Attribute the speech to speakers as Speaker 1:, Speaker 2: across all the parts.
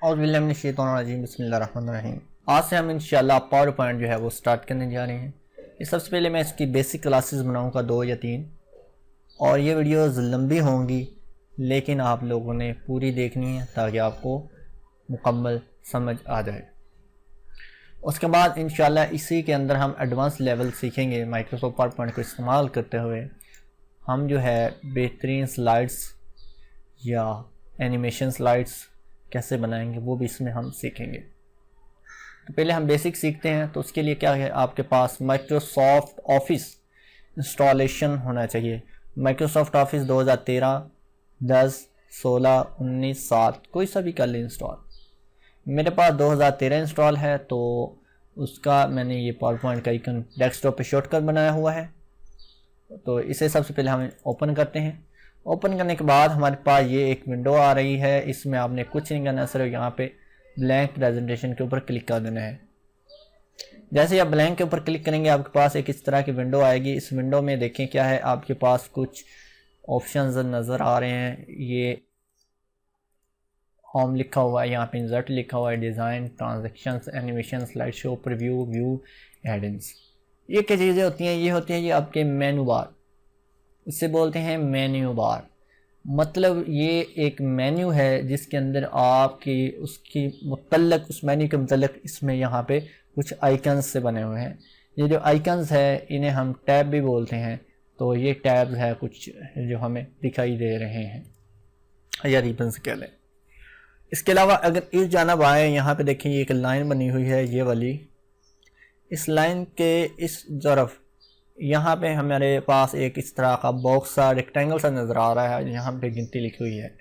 Speaker 1: औज़ुबिल्लाहिमिनश्शैतानिर्रजीम बिस्मिल्लाहिर्रहमानिर्रहीम। आज से हम इंशाल्लाह पावर पॉइंट जो है वो स्टार्ट करने जा रहे हैं। इस सबसे पहले मैं इसकी बेसिक क्लासेस बनाऊंगा 2 या 3, और ये वीडियोस लंबी होंगी लेकिन आप लोगों ने पूरी देखनी है ताकि आपको मुकम्मल समझ आ जाए। उसके बाद इंशाल्लाह इसी के अंदर हम एडवांस लेवल सीखेंगे। माइक्रोसॉफ्ट पावर पॉइंट को इस्तेमाल करते हुए हम जो है बेहतरीन स्लाइड्स या एनिमेशन स्लाइड्स कैसे बनाएंगे वो भी इसमें हम सीखेंगे। तो पहले हम बेसिक सीखते हैं। तो उसके लिए क्या है, आपके पास माइक्रोसॉफ्ट ऑफिस इंस्टॉलेशन होना चाहिए। माइक्रोसॉफ्ट ऑफिस 2013, 10, 16, 19, 7 कोई सा भी कर ले इंस्टॉल। मेरे पास 2013 इंस्टॉल है तो उसका मैंने ये पावर पॉइंट का आइकन डेस्कटॉप पे शॉर्टकट बनाया हुआ है। तो इसे सबसे पहले हम ओपन करते हैं। ओपन करने के बाद हमारे पास ये एक विंडो आ रही है। इसमें आपने कुछ नहीं करना, सिर्फ यहाँ पे ब्लैंक प्रेजेंटेशन के ऊपर क्लिक कर देना है। जैसे आप ब्लैंक के ऊपर क्लिक करेंगे आपके पास एक इस तरह की विंडो आएगी। इस विंडो में देखें क्या है, आपके पास कुछ ऑप्शंस नज़र आ रहे हैं। ये होम लिखा हुआ है, यहाँ पे इंसर्ट लिखा हुआ है, design, transactions, animation, slide show, preview, view, headings. ये क्या चीज़ें होती हैं? ये होती हैं ये आपके मेनू बार, इससे बोलते हैं मेन्यू बार। मतलब ये एक मेन्यू है जिसके अंदर आपकी उसकी मुतल्लक उस मेन्यू के मुतल्लक इसमें यहाँ पे कुछ आइकन्स से बने हुए हैं। ये जो आइकन्स है इन्हें हम टैब भी बोलते हैं। तो ये टैब्स है कुछ जो हमें दिखाई दे रहे हैं या रिबन्स कह लें। इसके अलावा अगर इस जानब आए, यहाँ पे देखें ये एक लाइन बनी हुई है ये वाली। इस लाइन के इस तरफ यहाँ पे हमारे पास एक इस तरह का बॉक्स सा रेक्टेंगल सा नज़र आ रहा है, यहाँ पे गिनती लिखी हुई है।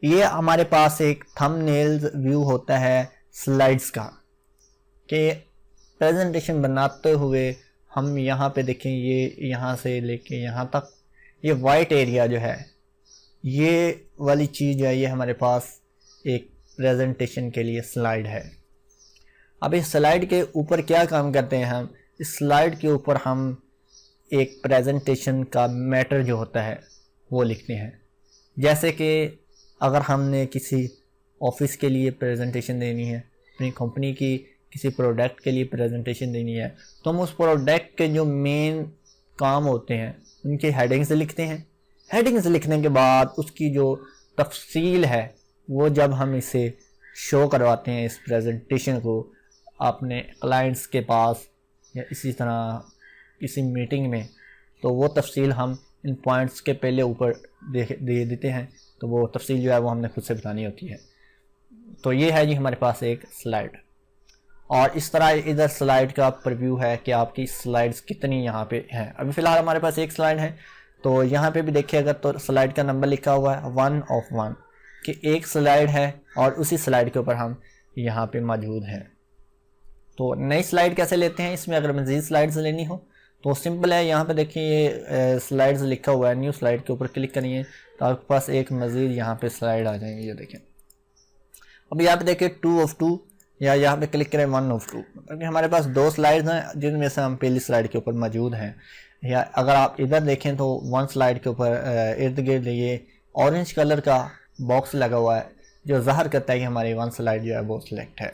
Speaker 1: ये हमारे पास एक थंबनेल्स व्यू होता है स्लाइड्स का, कि प्रेजेंटेशन बनाते हुए हम यहाँ पे देखें ये यहाँ से लेके यहाँ तक ये वाइट एरिया जो है ये वाली चीज़ है, ये हमारे पास एक प्रेजेंटेशन के लिए स्लाइड है। अब इस स्लाइड के ऊपर क्या काम करते हैं हम? इस स्लाइड के ऊपर हम एक प्रेजेंटेशन का मैटर जो होता है वो लिखते हैं। जैसे कि अगर हमने किसी ऑफिस के लिए प्रेजेंटेशन देनी है, अपनी कंपनी की किसी प्रोडक्ट के लिए प्रेजेंटेशन देनी है, तो हम उस प्रोडक्ट के जो मेन काम होते हैं उनके हेडिंग्स लिखते हैं। हेडिंग्स लिखने के बाद उसकी जो तफसील है वो जब हम इसे शो करवाते हैं इस प्रेजेंटेशन को अपने क्लाइंट्स के पास या इसी तरह किसी मीटिंग में, तो वो तफसील हम इन पॉइंट्स के पहले ऊपर दे देते हैं। तो वो तफसील जो है वो हमने खुद से बतानी होती है। तो ये है जी हमारे पास एक स्लाइड, और इस तरह इधर स्लाइड का प्रीव्यू है कि आपकी स्लाइड्स कितनी यहाँ पे हैं। अभी फ़िलहाल हमारे पास एक स्लाइड है, तो यहाँ पे भी देखिएगा तो स्लाइड का नंबर लिखा हुआ है 1 of 1 कि एक स्लाइड है और उसी स्लाइड के ऊपर हम यहाँ पे मौजूद हैं। तो नई स्लाइड कैसे लेते हैं? इसमें अगर मज़ीद स्लाइड्स लेनी हो तो सिंपल है, यहाँ पे देखिए ये स्लाइड्स लिखा हुआ है, न्यू स्लाइड के ऊपर क्लिक करिए तो आपके पास एक मज़ीद यहाँ पे स्लाइड आ जाएंगे। ये देखें, अब यहाँ पे देखिए 2 of 2, या यहाँ पे क्लिक करें 1 of 2। मतलब कि हमारे पास 2 स्लाइड्स हैं जिनमें से हम पहली स्लाइड के ऊपर मौजूद हैं। या अगर आप इधर देखें तो 1 स्लाइड के ऊपर इर्द गिर्द ये ऑरेंज कलर का बॉक्स लगा हुआ है जो ज़ाहिर करता है कि हमारी 1 स्लाइड जो है वो सिलेक्ट है।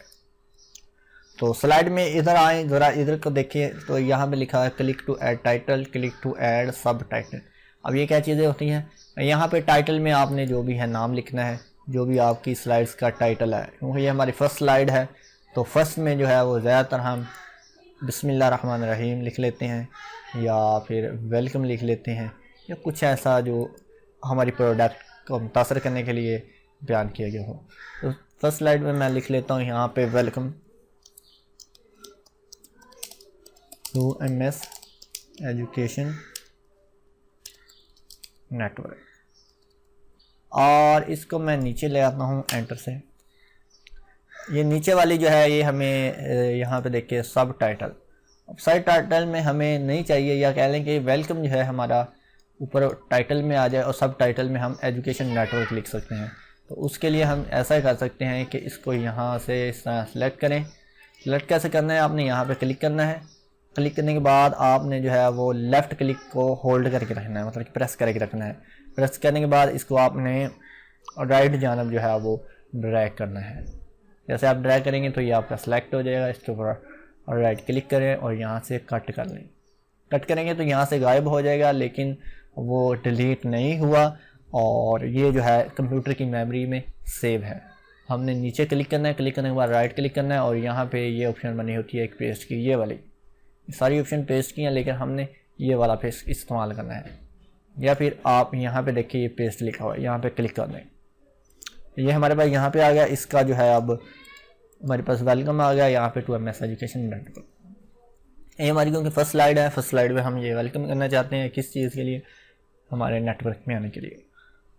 Speaker 1: तो स्लाइड में इधर आए, ज़रा इधर को देखिए तो यहाँ पे लिखा है click to add title, click to add subtitle. अब ये क्या चीज़ें होती हैं? यहाँ पे टाइटल में आपने जो भी है नाम लिखना है, जो भी आपकी स्लाइड्स का टाइटल है। क्योंकि ये हमारी फर्स्ट स्लाइड है तो फर्स्ट में जो है वो ज़्यादातर हम बिस्मिल्लाहिर्रहमानिर्रहीम लिख लेते हैं या फिर वेलकम लिख लेते हैं, या कुछ ऐसा जो हमारी प्रोडक्ट को मुतासर करने के लिए बयान किया गया हो। तो फर्स्ट स्लाइड में मैं लिख लेता हूँ यहाँ पे welcome to MS education network, और इसको मैं नीचे ले आता हूँ एंटर से। ये नीचे वाली जो है ये हमें यहाँ पे देखिए सब टाइटल। अब सब टाइटल में हमें नहीं चाहिए, या कह लें कि वेलकम जो है हमारा ऊपर टाइटल में आ जाए और सब टाइटल में हम एजुकेशन नेटवर्क लिख सकते हैं। तो उसके लिए हम ऐसा कर सकते हैं कि इसको यहाँ से इस तरह सेलेक्ट करें। सेलेक्ट कैसे करना है? आपने यहाँ पे क्लिक करना है। क्लिक करने के बाद आपने जो है वो लेफ़्ट क्लिक को होल्ड करके रखना है, मतलब कि प्रेस करके रखना है। प्रेस करने के बाद इसको आपने राइट जानब जो है वो ड्रैग करना है। जैसे आप ड्रैग करेंगे तो ये आपका सेलेक्ट हो जाएगा, इसके ऊपर और राइट क्लिक करें और यहाँ से कट कर लें। कट करेंगे तो यहाँ से गायब हो जाएगा, लेकिन वो डिलीट नहीं हुआ और ये जो है कंप्यूटर की मेमोरी में सेव है। हमने नीचे क्लिक करना है, क्लिक करने के बाद राइट क्लिक करना है और यहाँ पे ये ऑप्शन बनी होती है एक पेस्ट की, ये वाली। सारी ऑप्शन पेस्ट की हैं लेकिन हमने ये वाला पेस्ट इस्तेमाल करना है। या फिर आप यहाँ पे देखिए ये पेस्ट लिखा हुआ है, यहाँ पे क्लिक कर दें, ये हमारे पास यहाँ पे आ गया। इसका जो है अब हमारे पास वेलकम आ गया यहाँ पे टू एमएस एजुकेशन नेटवर्क। ये हमारी क्योंकि फर्स्ट स्लाइड है, फर्स्ट स्लाइड में हम ये वेलकम करना चाहते हैं किस चीज़ के लिए, हमारे नेटवर्क में आने के लिए।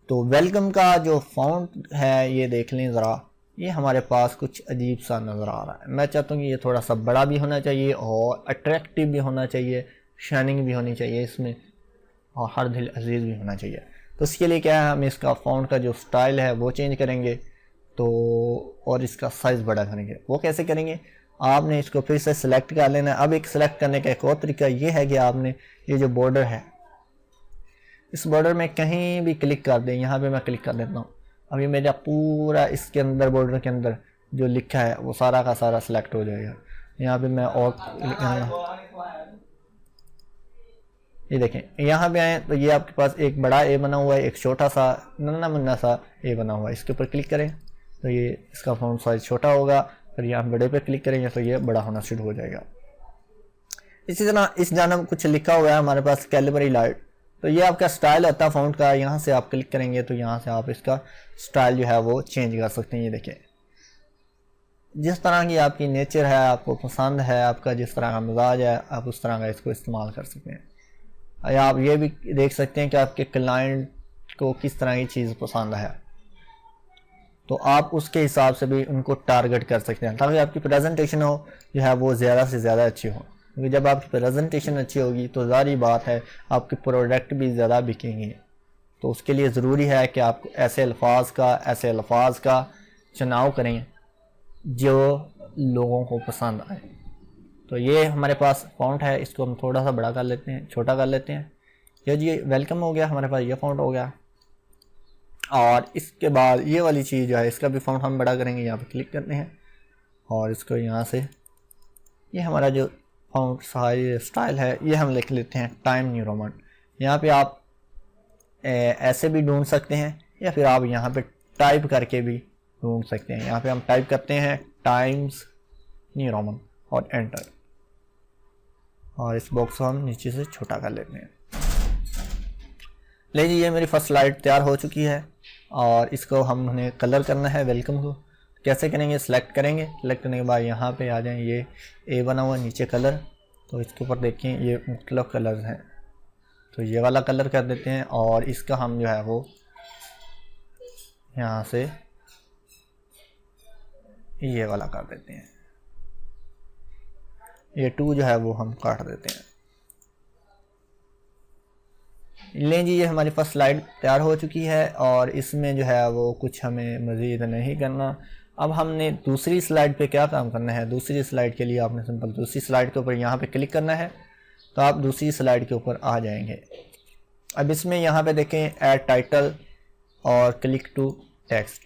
Speaker 1: तो वेलकम का जो फ़ॉन्ट है ये देख लें ज़रा, ये हमारे पास कुछ अजीब सा नज़र आ रहा है। मैं चाहता हूँ कि ये थोड़ा सा बड़ा भी होना चाहिए और अट्रैक्टिव भी होना चाहिए, शाइनिंग भी होनी चाहिए इसमें और हर दिल अजीज़ भी होना चाहिए। तो इसके लिए क्या है, हम इसका फ़ॉन्ट का जो स्टाइल है वो चेंज करेंगे तो, और इसका साइज़ बड़ा करेंगे। वो कैसे करेंगे, आपने इसको फिर से सिलेक्ट कर लेना है। अब एक सिलेक्ट करने का एक और तरीका ये है कि आपने ये जो बॉर्डर है, इस बॉर्डर में कहीं भी क्लिक कर दें। यहाँ पे मैं क्लिक कर देता हूँ, अभी मेरा पूरा इसके अंदर बॉर्डर के अंदर जो लिखा है वो सारा का सारा सिलेक्ट हो जाएगा। यहाँ पे मैं और ये देखें, यहाँ पे आए तो ये आपके पास एक बड़ा ए बना हुआ है, एक छोटा सा नन्ना मुन्ना सा ए बना हुआ है। इसके ऊपर क्लिक करें तो ये इसका फ़ॉन्ट साइज छोटा होगा, फिर यहाँ बड़े पे क्लिक करेंगे तो ये बड़ा होना शुरू हो जाएगा। इसी तरह इस जानब कुछ लिखा हुआ है हमारे पास कैलिबरी लाइट, तो ये आपका स्टाइल होता है फ़ॉन्ट का। यहाँ से आप क्लिक करेंगे तो यहाँ से आप इसका स्टाइल जो है वो चेंज कर सकते हैं। ये देखें, जिस तरह की आपकी नेचर है, आपको पसंद है, आपका जिस तरह का मिजाज है, आप उस तरह का इसको इस्तेमाल कर सकते हैं। या आप ये भी देख सकते हैं कि आपके क्लाइंट को किस तरह की चीज़ पसंद है, तो आप उसके हिसाब से भी उनको टारगेट कर सकते हैं ताकि आपकी प्रेजेंटेशन हो जो है वो ज़्यादा से ज़्यादा अच्छी हो। क्योंकि जब आपकी प्रेजेंटेशन अच्छी होगी तो ज़ाहिर बात है आपके प्रोडक्ट भी ज़्यादा बिकेंगे। तो उसके लिए ज़रूरी है कि आप ऐसे अल्फाज का चुनाव करें जो लोगों को पसंद आए। तो ये हमारे पास फ़ॉन्ट है, इसको हम थोड़ा सा बड़ा कर लेते हैं, छोटा कर लेते हैं। ये जी वेलकम हो गया, हमारे पास ये फ़ॉन्ट हो गया। और इसके बाद ये वाली चीज़ जो है इसका भी फ़ॉन्ट हम बड़ा करेंगे, यहाँ पे क्लिक करते हैं और इसको यहाँ से ये हमारा जो फ़ॉन्ट साइज स्टाइल है ये हम लिख लेते हैं टाइम न्यू रोमन। यहाँ पे आप ऐसे भी ढूंढ सकते हैं या फिर आप यहाँ पे टाइप करके भी ढूंढ सकते हैं। यहाँ पे हम टाइप करते हैं टाइम्स न्यू रोमन और एंटर, और इस बॉक्स को हम नीचे से छोटा कर लेते हैं। ले जी, ये मेरी फर्स्ट स्लाइड तैयार हो चुकी है और इसको हमने कलर करना है वेलकम को। कैसे करेंगे, सिलेक्ट करेंगे, सिलेक्ट करने के बाद यहाँ पे आ जाएं, ये ए बना हुआ नीचे कलर, तो इसके ऊपर देखें ये मुख्तलिफ कलर हैं, तो ये वाला कलर कर देते हैं और इसका हम जो है वो यहाँ से ये वाला कर देते हैं, ये 2 जो है वो हम काट देते हैं। लें जी, ये हमारी फर्स्ट स्लाइड तैयार हो चुकी है और इसमें जो है वो कुछ हमें मज़ीद नहीं करना। अब हमने दूसरी स्लाइड पे क्या काम करना है, दूसरी स्लाइड के लिए आपने सिंपल दूसरी स्लाइड के ऊपर यहाँ पे क्लिक करना है, तो आप दूसरी स्लाइड के ऊपर आ जाएंगे। अब इसमें यहाँ पे देखें ऐड टाइटल और क्लिक टू टेक्स्ट।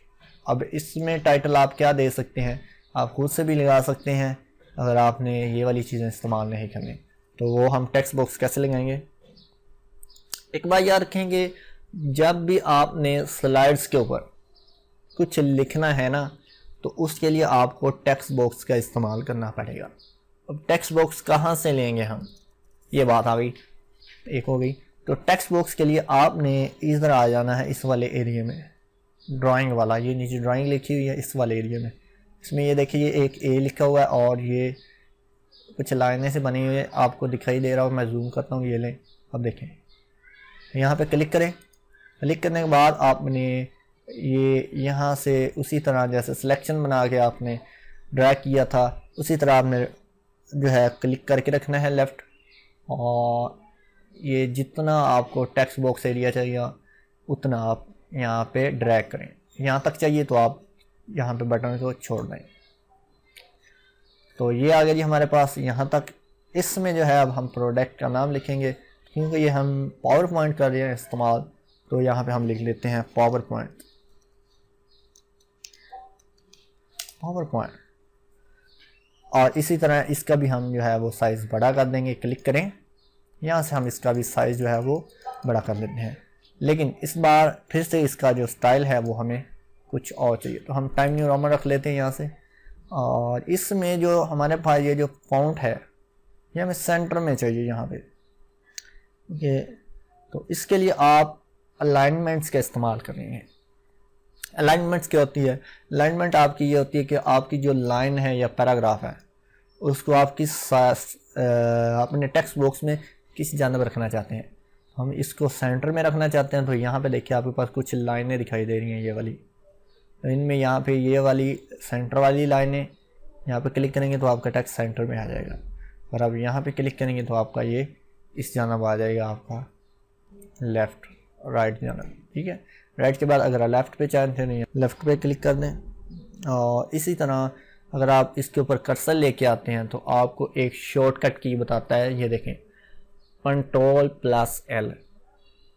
Speaker 1: अब इसमें टाइटल आप क्या दे सकते हैं, आप खुद से भी लगा सकते हैं अगर आपने ये वाली चीज़ें इस्तेमाल नहीं करनी। तो वो हम टेक्स्ट बॉक्स कैसे लगाएंगे, एक बार याद रखेंगे, जब भी आपने स्लाइड्स के ऊपर कुछ लिखना है ना तो उसके लिए आपको टेक्स्ट बॉक्स का इस्तेमाल करना पड़ेगा। अब टेक्स्ट बॉक्स कहाँ से लेंगे हम, ये बात आ गई, एक हो गई। तो टेक्स्ट बॉक्स के लिए आपने इधर आ जाना है, इस वाले एरिया में, ड्राइंग वाला, ये नीचे ड्राइंग लिखी हुई है इस वाले एरिया में। इसमें ये देखिए ये एक ए लिखा हुआ है और ये कुछ लाइनें से बनी हुई है, आपको दिखाई दे रहा हो, मैं जूम करता हूँ, ये लें। अब देखें यहाँ पे क्लिक करें, क्लिक करने के बाद आपने ये यहाँ से उसी तरह जैसे सिलेक्शन बना के आपने ड्रैग किया था उसी तरह आपने जो है क्लिक करके रखना है लेफ़्ट, और ये जितना आपको टेक्स्ट बॉक्स एरिया चाहिए उतना आप यहाँ पे ड्रैग करें। यहाँ तक चाहिए तो आप यहाँ पे बटन को छोड़ दें। तो ये आ गया जी हमारे पास यहाँ तक। इसमें जो है अब हम प्रोडक्ट का नाम लिखेंगे, क्योंकि ये हम पावर पॉइंट कर रहे हैं इस्तेमाल, तो यहाँ पे हम लिख लेते हैं पावर पॉइंट। Power point. और इसी तरह इसका भी हम जो है वो साइज़ बड़ा कर देंगे, क्लिक करें, यहाँ से हम इसका भी साइज़ जो है वो बड़ा कर देते हैं। लेकिन इस बार फिर से इसका जो स्टाइल है वो हमें कुछ और चाहिए, तो हम टाइम न्यू रोमन रख लेते हैं यहाँ से। और इसमें जो हमारे पास ये जो फॉन्ट है ये हमें सेंटर में चाहिए यहाँ पे, ये तो इसके लिए आप अलाइनमेंट्स का इस्तेमाल करेंगे। अलाइनमेंट्स क्या होती है? अलाइनमेंट आपकी ये होती है कि आपकी जो लाइन है या पैराग्राफ है उसको आप अपने टेक्स्ट बॉक्स में किस जानब रखना चाहते हैं। हम इसको सेंटर में रखना चाहते हैं, तो यहाँ पे देखिए आपके पास कुछ लाइनें दिखाई दे रही हैं, ये वाली। तो इनमें यहाँ पे ये वाली सेंटर वाली लाइनें, यहाँ पे क्लिक करेंगे तो आपका टेक्स्ट सेंटर में आ जाएगा। और अब यहाँ पे क्लिक करेंगे तो आपका ये इस जानब आ जाएगा, आपका लेफ़्ट राइट जानब, ठीक है। राइट के बाद अगर लेफ़्ट पे चाहते हैं नहीं लेफ़्ट पे क्लिक कर दें। और इसी तरह अगर आप इसके ऊपर कर्सर लेके आते हैं तो आपको एक शॉर्टकट की बताता है, ये देखें, Ctrl+L,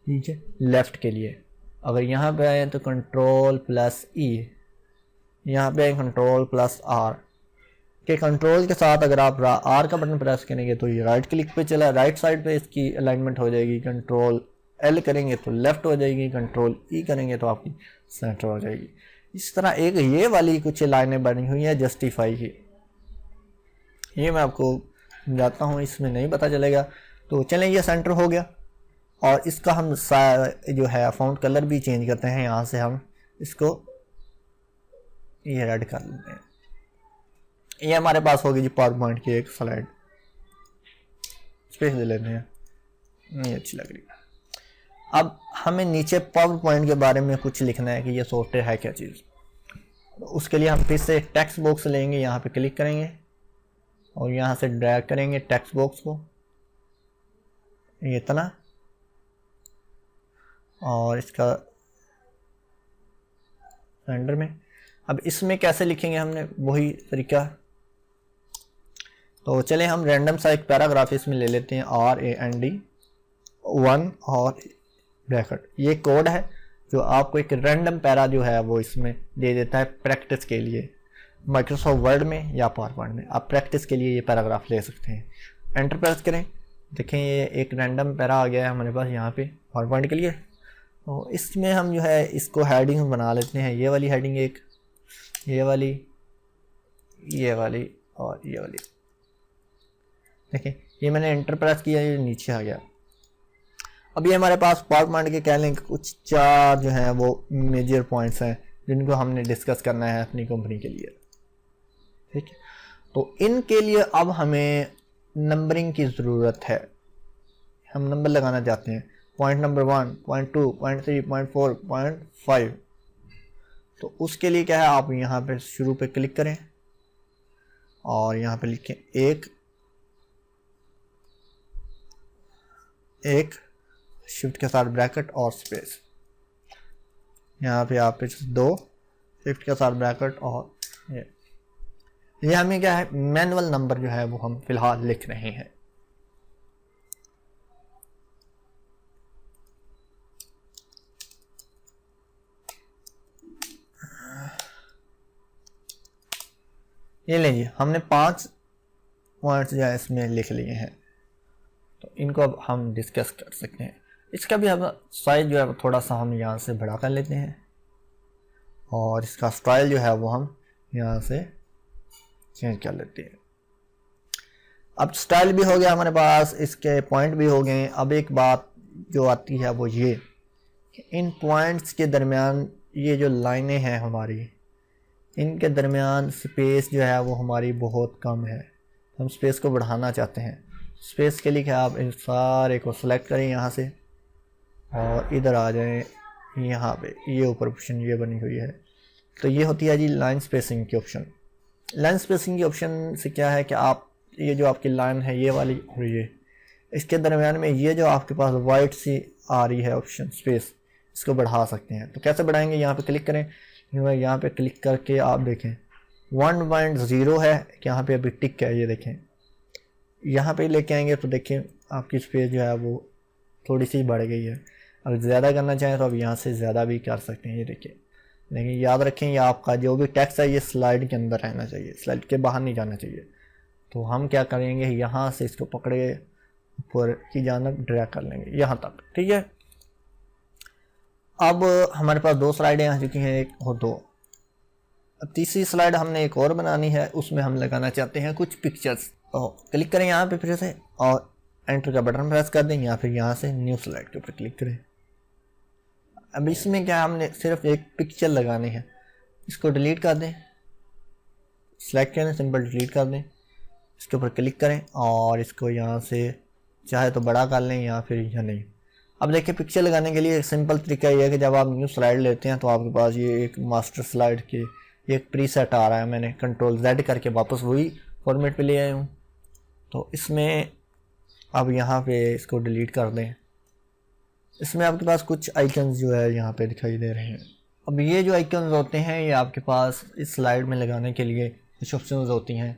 Speaker 1: ठीक है, लेफ़्ट के लिए। अगर यहाँ पे आए तो Ctrl+E, यहाँ पे Ctrl+R के कंट्रोल के साथ अगर आप R का बटन प्रेस करेंगे तो ये राइट क्लिक पे चला, राइट साइड पे इसकी अलाइनमेंट हो जाएगी। Ctrl+L करेंगे तो लेफ़्ट हो जाएगी, Ctrl+E करेंगे तो आपकी सेंटर हो जाएगी। इस तरह एक ये वाली कुछ लाइनें बनी हुई है जस्टिफाई की, ये मैं आपको समझाता हूँ, इसमें नहीं पता चलेगा। तो चलें, ये सेंटर हो गया। और इसका हम जो है फ़ॉन्ट कलर भी चेंज करते हैं, यहाँ से हम इसको ये रेड कर लेते हैं। ये हमारे पास होगी जी पावर पॉइंट की एक स्लाइड, स्पेस दे लेते हैं, नहीं अच्छी लग रही। अब हमें नीचे पावर पॉइंट के बारे में कुछ लिखना है कि ये सॉफ्टवेयर है क्या चीज़। तो उसके लिए हम फिर से टेक्स्ट बॉक्स लेंगे, यहाँ पे क्लिक करेंगे और यहाँ से ड्रैग करेंगे टेक्स्ट बॉक्स को ये इतना, और इसका सेंटर में। अब इसमें कैसे लिखेंगे, हमने वही तरीका। तो चले हम रैंडम सा एक पैराग्राफ इसमें ले लेते हैं, RAND1 और ब्रैकेट। ये कोड है जो आपको एक रैंडम पैरा जो है वो इसमें दे देता है प्रैक्टिस के लिए। माइक्रोसॉफ्ट वर्ड में या पावर पॉइंट में आप प्रैक्टिस के लिए ये पैराग्राफ ले सकते हैं। एंटर प्रेस करें, देखें ये एक रैंडम पैरा आ गया है हमारे पास यहाँ पे पावर पॉइंट के लिए। तो इसमें हम जो है इसको हेडिंग बना लेते हैं, ये वाली हेडिंग एक, ये वाली और ये वाली। देखें ये मैंने एंटर प्रेस किया, ये नीचे आ गया। अब ये हमारे पास पावर पॉइंट के कह लें कुछ 4 जो हैं वो मेजर पॉइंट्स हैं जिनको हमने डिस्कस करना है अपनी कंपनी के लिए, ठीक है। तो इनके लिए अब हमें नंबरिंग की ज़रूरत है, हम नंबर लगाना चाहते हैं, point number 1, point 2, point 3, point 4, point 5। तो उसके लिए क्या है, आप यहाँ पे शुरू पे क्लिक करें और यहाँ पे लिखें एक शिफ्ट के साथ ब्रैकेट और स्पेस, यहाँ पे आप 2 शिफ्ट के साथ ब्रैकेट और ये हमें क्या है मैनुअल नंबर जो है वो हम फिलहाल लिख रहे हैं। ये लीजिए हमने 5 पॉइंट्स जो है इसमें लिख लिए हैं। तो इनको अब हम डिस्कस कर सकते हैं। इसका भी हम साइज जो है थोड़ा सा हम यहाँ से बड़ा कर लेते हैं और इसका स्टाइल जो है वो हम यहाँ से चेंज कर लेते हैं। अब स्टाइल भी हो गया हमारे पास, इसके पॉइंट भी हो गए। अब एक बात जो आती है वो ये कि इन पॉइंट्स के दरमियान ये जो लाइनें हैं हमारी, इनके दरमियान स्पेस जो है वो हमारी बहुत कम है। हम स्पेस को बढ़ाना चाहते हैं। स्पेस के लिए क्या, आप इन सारे को सिलेक्ट करें यहाँ से और इधर आ जाएं, यहाँ पे ये ऊपर ऑप्शन ये बनी हुई है। तो ये होती है जी लाइन स्पेसिंग की ऑप्शन। लाइन स्पेसिंग की ऑप्शन से क्या है कि आप ये जो आपकी लाइन है ये वाली और ये इसके दरमियान में ये जो आपके पास वाइट सी आ रही है ऑप्शन स्पेस, इसको बढ़ा सकते हैं। तो कैसे बढ़ाएंगे, यहाँ पे क्लिक करें, यहाँ पे क्लिक करके आप देखें 1.0 है, यहाँ पे अभी टिक है, ये देखें यहाँ पे लेके आएंगे तो देखें आपकी स्पेस जो है वो थोड़ी सी बढ़ गई है। अगर ज़्यादा करना चाहें तो आप यहाँ से ज़्यादा भी कर सकते हैं। ये देखिए लेकिन याद रखें ये आपका जो भी टेक्स्ट है ये स्लाइड के अंदर रहना चाहिए, स्लाइड के बाहर नहीं जाना चाहिए। तो हम क्या करेंगे, यहाँ से इसको पकड़े ऊपर की जानब ड्रैग कर लेंगे यहाँ तक, ठीक है। अब हमारे पास 2 स्लाइडें आ चुकी हैं, 1 और 2। अब तीसरी स्लाइड हमने एक और बनानी है, उसमें हम लगाना चाहते हैं कुछ पिक्चर्स। तो क्लिक करें यहाँ पे फिर से और एंटर का बटन प्रेस कर दें, या फिर यहाँ से न्यू स्लाइड के ऊपर क्लिक करें। अब इसमें क्या हमने सिर्फ एक पिक्चर लगानी है, इसको डिलीट कर दें, सेलेक्ट करें, सिंपल डिलीट कर दें, इसके ऊपर क्लिक करें और इसको यहाँ से चाहे तो बड़ा कर लें या फिर यहाँ नहीं। अब देखिए पिक्चर लगाने के लिए एक सिंपल तरीका ये है कि जब आप न्यू स्लाइड लेते हैं तो आपके पास ये एक मास्टर स्लाइड के एक प्रीसेट आ रहा है, मैंने कंट्रोल Z करके वापस वही फॉर्मेट पे ले आया हूँ। तो इसमें अब यहाँ पे इसको डिलीट कर दें। इसमें आपके पास कुछ आइकन्स जो है यहाँ पे दिखाई दे रहे हैं। अब ये जो आइकन्स होते हैं ये आपके पास इस स्लाइड में लगाने के लिए कुछ ऑप्शंस होती हैं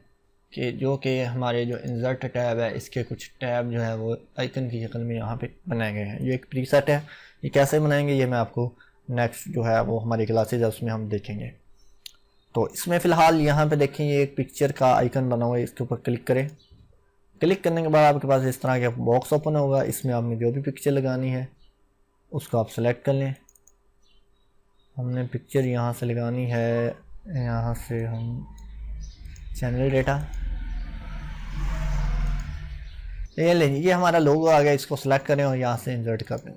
Speaker 1: कि जो कि हमारे जो इंसर्ट टैब है इसके कुछ टैब जो है वो आइकन की शक्ल में यहाँ पे बनाए गए हैं। ये एक प्रीसेट है, ये कैसे बनाएंगे ये मैं आपको नेक्स्ट जो है वो हमारी क्लासेज है उसमें हम देखेंगे। तो इसमें फ़िलहाल यहाँ पे देखें ये एक पिक्चर का आइकन बना हुआ है, इसके ऊपर क्लिक करें। क्लिक करने के बाद आपके पास इस तरह का बॉक्स ओपन होगा, इसमें आपने जो भी पिक्चर लगानी है उसको आप सेलेक्ट कर लें। हमने पिक्चर यहाँ से लगानी है, यहाँ से हम चैनल डेटा, ये लें, ये हमारा लोगो आ गया, इसको सेलेक्ट करें और यहाँ से इंसर्ट कर दें।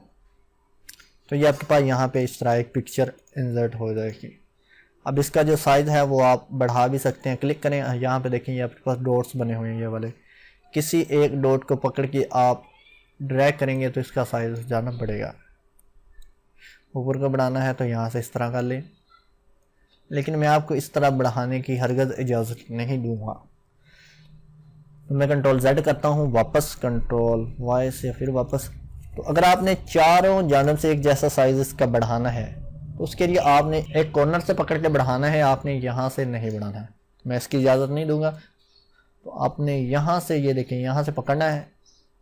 Speaker 1: तो ये आपके पास यहाँ पे इस तरह एक पिक्चर इंसर्ट हो जाएगी। अब इसका जो साइज़ है वो आप बढ़ा भी सकते हैं। क्लिक करें, यहाँ पे देखें ये आपके पास डॉट्स बने हुए हैं ये वाले, किसी एक डॉट को पकड़ के आप ड्रैग करेंगे तो इसका साइज़ जाना पड़ेगा। ऊपर को बढ़ाना है तो यहाँ से इस तरह कर लें, लेकिन मैं आपको इस तरह बढ़ाने की हरगज़ इजाज़त नहीं दूंगा। तो मैं कंट्रोल Z करता हूँ, वापस कंट्रोल Y से फिर वापस। तो अगर आपने चारों जानब से एक जैसा साइज़ इसका बढ़ाना है तो उसके लिए आपने एक कॉर्नर से पकड़ के बढ़ाना है, आपने यहाँ से नहीं बढ़ाना है, मैं इसकी इजाज़त नहीं दूंगा। तो आपने यहाँ से ये देखें यहाँ से पकड़ना है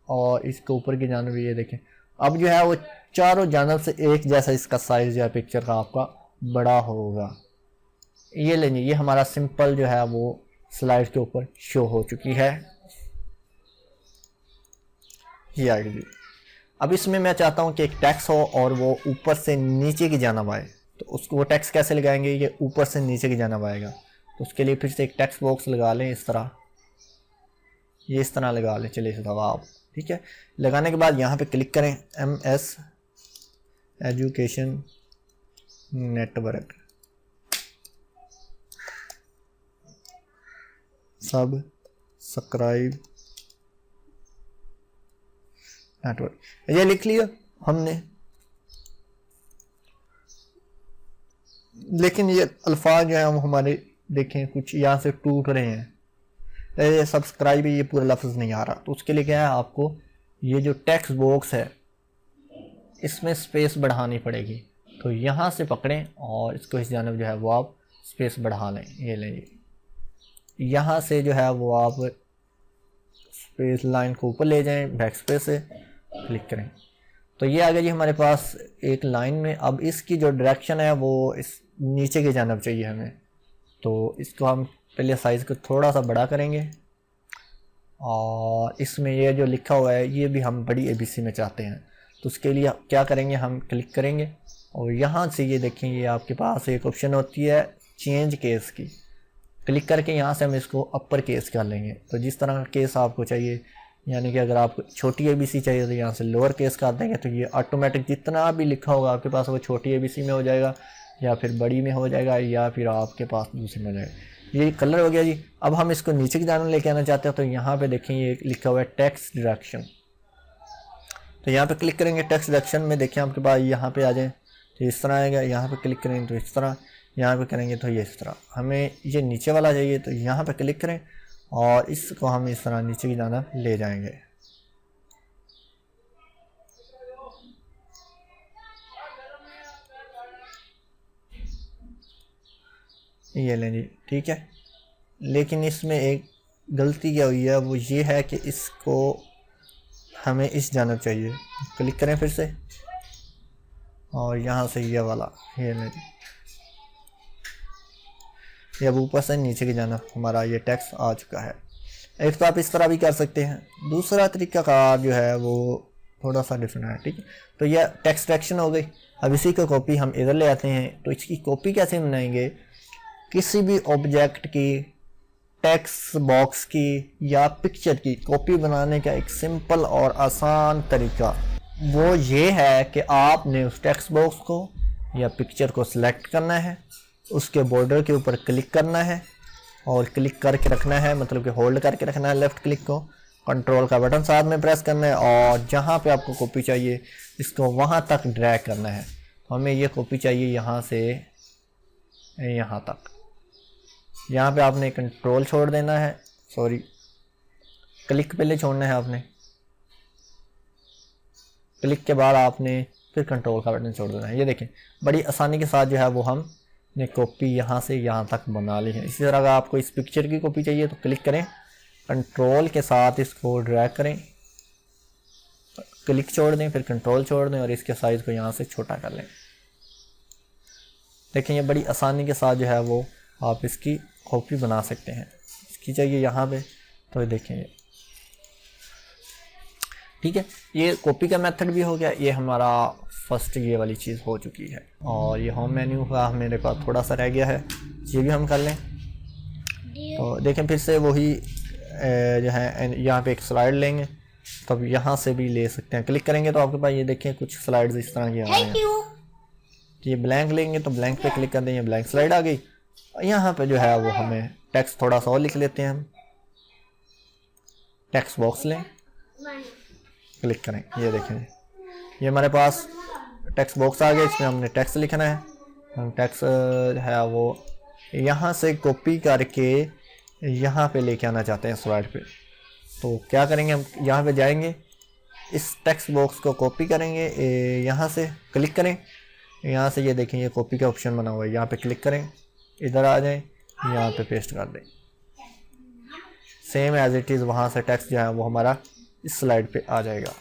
Speaker 1: और इसके ऊपर की जानब ये देखें, अब जो है वो चारों जानब से एक जैसा इसका साइज़ या पिक्चर का आपका बड़ा होगा। ये लेंगे, ये हमारा सिंपल जो है वो स्लाइड के ऊपर शो हो चुकी है, ये आएगी। अब इसमें मैं चाहता हूँ कि एक टेक्स्ट हो और वो ऊपर से नीचे की जानब आए, तो उसको वो टेक्स्ट कैसे लगाएंगे, ये ऊपर से नीचे की जानब आएगा। तो उसके लिए फिर से एक टेक्स्ट बॉक्स लगा लें इस तरह, ये इस तरह लगा लें, चलिए इस दफ़ा आप, ठीक है। लगाने के बाद यहाँ पे क्लिक करें, MS education network subscribe network, ये लिख लिया हमने। लेकिन ये अल्फाज जो है हम हमारे देखें कुछ यहाँ से टूट रहे हैं, ये सब्सक्राइब ये पूरा लफ्ज़ नहीं आ रहा। तो उसके लिए क्या है, आपको ये जो टेक्स्ट बॉक्स है इसमें स्पेस बढ़ानी पड़ेगी। तो यहाँ से पकड़ें और इसको इस जानब जो है वो आप स्पेस बढ़ा लें, ये लें, यहाँ से जो है वो आप स्पेस लाइन को ऊपर ले जाएं, बैक स्पेस से क्लिक करें। तो ये आ गया जी हमारे पास एक लाइन में। अब इसकी जो डायरेक्शन है वो इस नीचे की जानब चाहिए हमें, तो इसको हम पहले साइज़ को थोड़ा सा बड़ा करेंगे और इसमें ये जो लिखा हुआ है ये भी हम बड़ी ABC में चाहते हैं। तो उसके लिए क्या करेंगे, हम क्लिक करेंगे और यहाँ से ये देखें ये आपके पास एक ऑप्शन होती है चेंज केस की, क्लिक करके यहाँ से हम इसको अपर केस कर लेंगे। तो जिस तरह का केस आपको चाहिए, यानी कि अगर आपको छोटी ABC चाहिए तो यहाँ से लोअर केस कर देंगे, तो ये ऑटोमेटिक जितना भी लिखा होगा आपके पास वो छोटी ABC में हो जाएगा या फिर बड़ी में हो जाएगा या फिर आपके पास दूसरी में हो जाएगा। ये कलर हो गया जी। अब हम इसको नीचे की जानब लेके आना चाहते हैं, तो यहाँ पे देखें ये लिखा हुआ है टेक्स्ट डायरेक्शन, तो यहाँ पे क्लिक करेंगे। टेक्स्ट डायरेक्शन में देखें आपके पास यहाँ पे आ जाए तो इस तरह आएगा, यहाँ पे क्लिक करेंगे तो इस तरह, यहाँ पे करेंगे तो ये इस तरह। हमें ये नीचे वाला चाहिए तो यहाँ पे क्लिक करें और इसको हम इस तरह नीचे की जानब ले जाएंगे। ये लें जी, ठीक है। लेकिन इसमें एक गलती क्या हुई है, वो ये है कि इसको हमें इस जानब चाहिए। क्लिक करें फिर से और यहाँ से ये वाला, ये लें जी, ये अब ऊपर से नीचे की जाना हमारा ये टेक्स्ट आ चुका है। एक तो आप इस तरह भी कर सकते हैं, दूसरा तरीका कार जो है वो थोड़ा सा डिफरेंट है, ठीक है। तो यह टेक्स्ट एक्शन हो गई। अब इसी का कॉपी हम इधर ले आते हैं। तो इसकी कॉपी कैसे बनाएंगे? किसी भी ऑब्जेक्ट की, टेक्स्ट बॉक्स की या पिक्चर की कॉपी बनाने का एक सिंपल और आसान तरीका वो ये है कि आपने उस टेक्स्ट बॉक्स को या पिक्चर को सिलेक्ट करना है, उसके बॉर्डर के ऊपर क्लिक करना है और क्लिक करके रखना है, मतलब कि होल्ड करके रखना है लेफ़्ट क्लिक को, कंट्रोल का बटन साथ में प्रेस करना है और जहाँ पे आपको कॉपी चाहिए इसको वहाँ तक ड्रैग करना है। तो हमें ये कॉपी चाहिए यहाँ से यहाँ तक। यहाँ पे आपने कंट्रोल छोड़ देना है, सॉरी क्लिक पहले छोड़ना है आपने, क्लिक के बाद आपने फिर कंट्रोल का बटन छोड़ देना है। ये देखें बड़ी आसानी के साथ जो है वो हमने कॉपी यहाँ से यहाँ तक बना ली है। इसी तरह अगर आपको इस पिक्चर की कॉपी चाहिए तो क्लिक करें, कंट्रोल के साथ इसको ड्रैग करें, क्लिक छोड़ दें, फिर कंट्रोल छोड़ दें और इसके साइज़ को यहाँ से छोटा कर लें। देखें ये बड़ी आसानी के साथ जो है वो आप इसकी कॉपी बना सकते हैं। इसकी चाहिए यहाँ पे, तो ये देखें ये ठीक है। ये कॉपी का मेथड भी हो गया। ये हमारा फर्स्ट ये वाली चीज़ हो चुकी है। और ये होम मेन्यू का मेरे पास थोड़ा सा रह गया है, ये भी हम कर लें। तो देखें फिर से वही जो है यहाँ पे एक स्लाइड लेंगे, तो अब यहाँ से भी ले सकते हैं। क्लिक करेंगे तो आपके पास ये देखें कुछ स्लाइड्स इस तरह की आ रही हैं। ये ब्लैंक लेंगे तो ब्लैंक पे क्लिक कर दें, ये ब्लैंक स्लाइड आ गई। यहाँ पे जो है वो हमें टेक्स्ट थोड़ा सा और लिख लेते हैं हम। टेक्स्ट बॉक्स लें, क्लिक करें, ये देखें ये हमारे पास टेक्स्ट बॉक्स आ गया। इसमें हमने टेक्स्ट लिखना है। हम टेक्स्ट है वो यहाँ से कॉपी करके यहाँ पे लेके आना चाहते हैं स्लाइड पे। तो क्या करेंगे, हम यहाँ पे जाएंगे, इस टेक्स्ट बॉक्स को कॉपी करेंगे, यहाँ से क्लिक करें, यहाँ से ये देखें ये कॉपी का ऑप्शन बना हुआ है, यहाँ पे क्लिक करें, इधर आ जाएं, यहाँ पे पेस्ट कर दें। सेम एज इट इज़ वहाँ से टेक्स्ट जो है वो हमारा इस स्लाइड पे आ जाएगा।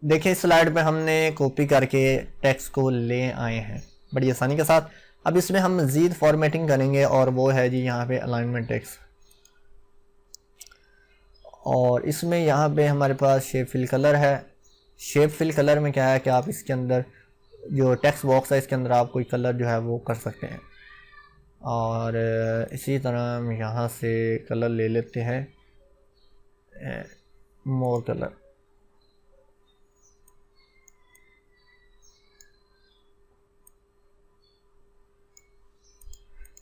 Speaker 1: देखिए इस स्लाइड पे हमने कॉपी करके टेक्स्ट को ले आए हैं बड़ी आसानी के साथ। अब इसमें हम मज़ीद फॉर्मेटिंग करेंगे और वो है जी यहाँ पे अलाइनमेंट टेक्स्ट। और इसमें यहाँ पे हमारे पास शेप फिल कलर है। शेप फिल कलर में क्या है कि आप इसके अंदर जो टेक्स्ट बॉक्स है इसके अंदर आप कोई कलर जो है वो कर सकते हैं। और इसी तरह हम यहाँ से कलर ले लेते हैं, मोर कलर,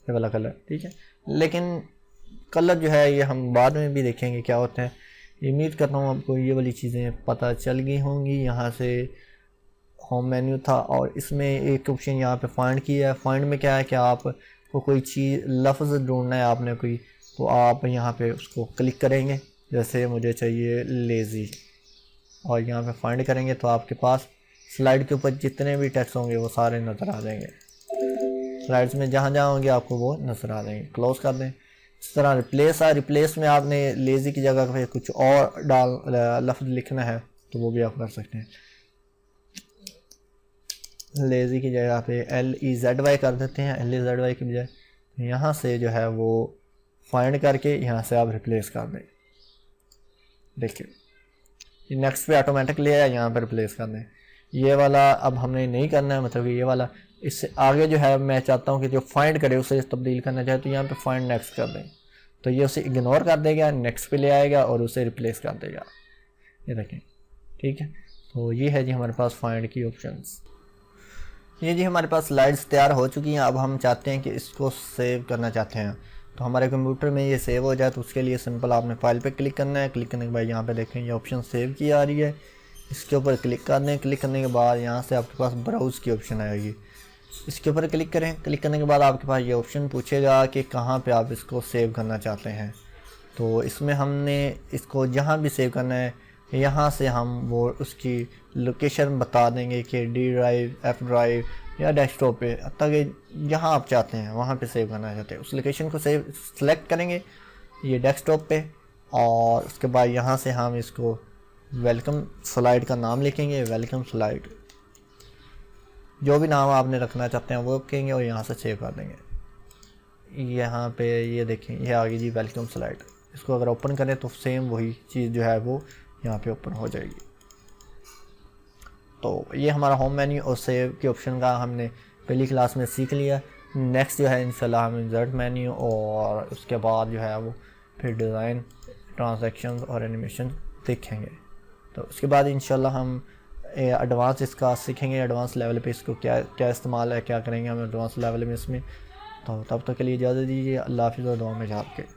Speaker 1: ये वाला कलर, ठीक है। लेकिन कलर जो है ये हम बाद में भी देखेंगे क्या होते हैं। उम्मीद करता हूँ आपको ये वाली चीज़ें पता चल गई होंगी। यहाँ से होम मेन्यू था और इसमें एक ऑप्शन यहाँ पे फाइंड किया है। फाइंड में क्या है कि आपको कोई चीज़ लफ्ज़ ढूंढना है आपने कोई, तो आप यहाँ पे उसको क्लिक करेंगे। जैसे मुझे चाहिए लेज़ी और यहाँ पे फाइंड करेंगे तो आपके पास स्लाइड के ऊपर जितने भी टेक्स्ट होंगे वो सारे नज़र आ जाएंगे। स्लाइड्स में जहाँ जहाँ होंगे आपको वो नज़र आ जाएंगे। क्लोज कर दें। इस तरह रिप्लेस है, रिप्लेस में आपने लेज़ी की जगह पे कुछ और लफ्ज़ लिखना है तो वो भी आप कर सकते हैं। लेज़ी की जगह पे LEZY कर देते हैं, LEZY की बजाय। यहाँ से जो है वो फाइंड करके यहाँ से आप रिप्लेस कर दें। देखिए ये नेक्स्ट पे ऑटोमेटिक ले आया, यहाँ पर रिप्लेस कर दें। ये वाला अब हमने नहीं करना है, मतलब ये वाला इससे आगे जो है मैं चाहता हूँ कि जो फाइंड करे उसे तब्दील करना चाहे तो यहाँ पे फाइंड नेक्स्ट कर दें, तो ये उसे इग्नोर कर देगा, नेक्स्ट पे ले आएगा और उसे रिप्लेस कर देगा। ये देखें, ठीक है। तो ये है जी हमारे पास फाइंड की ऑप्शंस। ये जी हमारे पास स्लाइड्स तैयार हो चुकी हैं। अब हम चाहते हैं कि इसको सेव करना चाहते हैं, तो हमारे कंप्यूटर में ये सेव हो जाए तो उसके लिए सिंपल आपने फाइल पे क्लिक करना है। क्लिक करने के बाद यहाँ पे देखें ये ऑप्शन सेव की आ रही है, इसके ऊपर क्लिक कर दें। क्लिक करने के बाद यहाँ से आपके पास ब्राउज़ की ऑप्शन आएगी, इसके ऊपर क्लिक करें। क्लिक करने के बाद आपके पास ये ऑप्शन पूछेगा कि कहाँ पे आप इसको सेव करना चाहते हैं। तो इसमें हमने इसको जहाँ भी सेव करना है यहाँ से हम वो उसकी लोकेशन बता देंगे कि D ड्राइव, F ड्राइव या डेस्कटॉप पे, ताकि जहाँ आप चाहते हैं वहाँ पे सेव करना चाहते हैं उस लोकेशन को सेलेक्ट करेंगे ये डेस्कटॉप पे। और उसके बाद यहाँ से हम इसको वेलकम स्लाइड का नाम लिखेंगे, वेलकम स्लाइड, जो भी नाम आपने रखना चाहते हैं वो रखेंगे और यहाँ से सेव कर देंगे। यहाँ पे ये देखें, ये आ गई जी वेलकम स्लाइड। इसको अगर ओपन करें तो सेम वही चीज़ जो है वो यहाँ पे ओपन हो जाएगी। तो ये हमारा होम मेन्यू और सेव के ऑप्शन का हमने पहली क्लास में सीख लिया। नेक्स्ट जो है इंशाल्लाह हम इंसर्ट मेन्यू और उसके बाद जो है वो फिर डिज़ाइन, ट्रांजैक्शंस और एनिमेशन देखेंगे। तो उसके बाद इंशाल्लाह हम एडवांस इसका सीखेंगे, एडवांस लेवल पे इसको क्या क्या इस्तेमाल है, क्या करेंगे हम एडवांस लेवल में इसमें। तो तब तक के लिए इजाज़त दीजिए। अल्लाह हाफ़िज़ और दुआ में याद रखें।